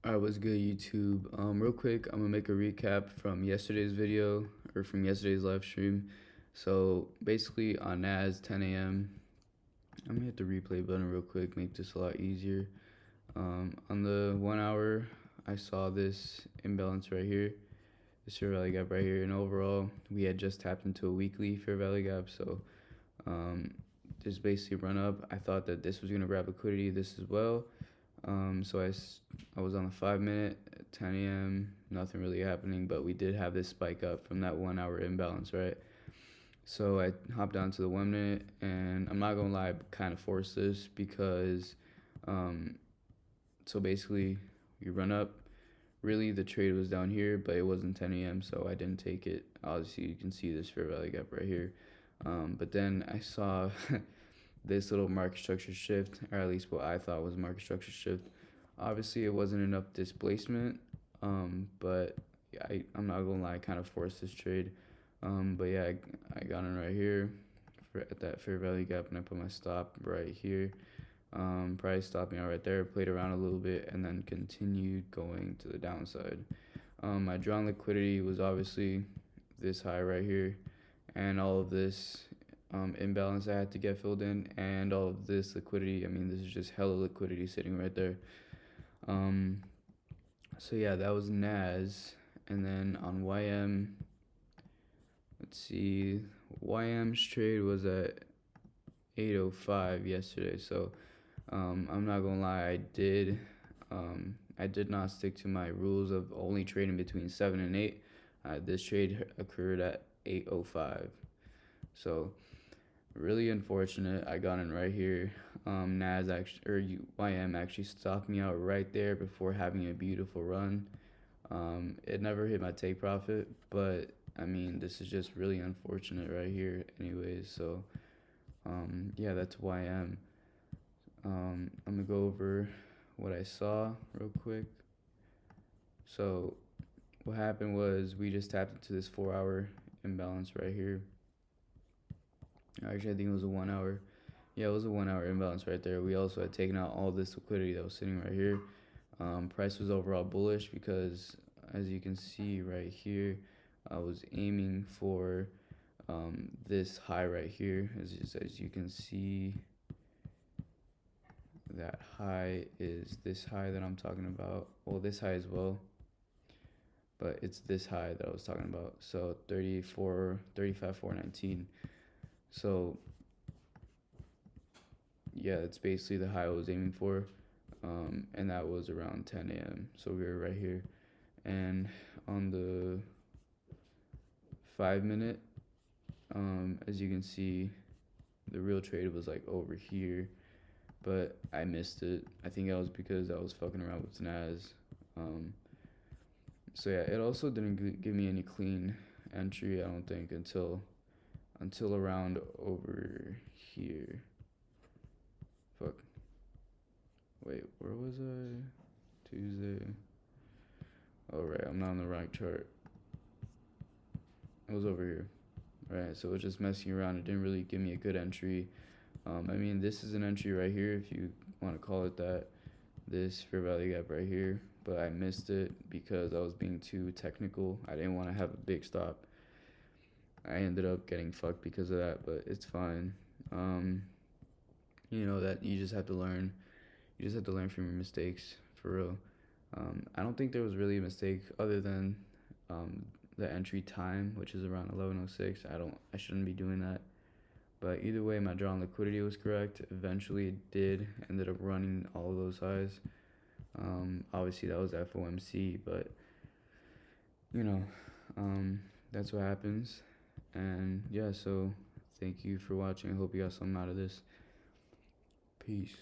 Alright, what's good, YouTube? Real quick, I'm gonna make a recap from yesterday's video or from yesterday's live stream. So basically on NAS 10 a.m. I'm gonna hit the replay button real quick, make this a lot easier. On the 1 hour, I saw this imbalance right here, this fair value gap right here, and overall we had just tapped into a weekly fair value gap. So this basically run up. I thought that this was gonna grab liquidity, this as well. So I was on the 5 minute at 10 a.m. Nothing really happening, but we did have this spike up from that 1 hour imbalance, right? So I hopped down to the 1 minute, and I'm not gonna lie, I kind of forced this because, so basically, you run up. Really, the trade was down here, but it wasn't 10 a.m., so I didn't take it. Obviously, you can see this fair value gap right here. But then I saw this little market structure shift, or at least what I thought was a market structure shift. Obviously, it wasn't enough displacement, but I'm not gonna lie, I kind of forced this trade. But yeah, I got in right here at that fair value gap, and I put my stop right here. Price stopping out right there, played around a little bit, and then continued going to the downside. My drawn liquidity was obviously this high right here, and all of this imbalance I had to get filled in, and all of this liquidity. I mean, this is just hella liquidity sitting right there. So yeah, that was NAS, and then on YM, let's see, YM's trade was at 8:05 yesterday. So I'm not gonna lie, I did not stick to my rules of only trading between 7 and 8. This trade occurred at 8:05. So really unfortunate. I got in right here. NAS actually, or YM actually stopped me out right there before having a beautiful run. It never hit my take profit, but I mean, this is just really unfortunate right here anyways. So yeah, that's YM. I'm gonna go over what I saw real quick. So what happened was we just tapped into this 4 hour imbalance right here. Actually, I think it was a 1 hour. Yeah, it was a 1 hour imbalance right there. We also had taken out all this liquidity that was sitting right here. Price was overall bullish because, as you can see right here, I was aiming for this high right here. As you can see, that high is this high that I'm talking about. Well, this high as well, but it's this high that I was talking about. So 35,419. So yeah, it's basically the high I was aiming for, and that was around 10 a.m. So we were right here, and on the 5 minute, as you can see, the real trade was like over here, but I missed it. I think that was because I was fucking around with NAS. So yeah, it also didn't give me any clean entry, I don't think, until around over here. Fuck. Wait, where was I? Tuesday. Oh, right, I'm not on the right chart. It was over here. Right, so it was just messing around. It didn't really give me a good entry. I mean, this is an entry right here, if you want to call it that. This fair value gap right here. But I missed it because I was being too technical. I didn't want to have a big stop. I ended up getting fucked because of that, but it's fine. You know that you just have to learn. You just have to learn from your mistakes, for real. I don't think there was really a mistake other than the entry time, which is around 11:06. I shouldn't be doing that. But either way, my drawn liquidity was correct. Eventually, it did ended up running all of those highs. Obviously, that was FOMC, but you know, that's what happens. And yeah, so thank you for watching. I hope you got something out of this. Peace.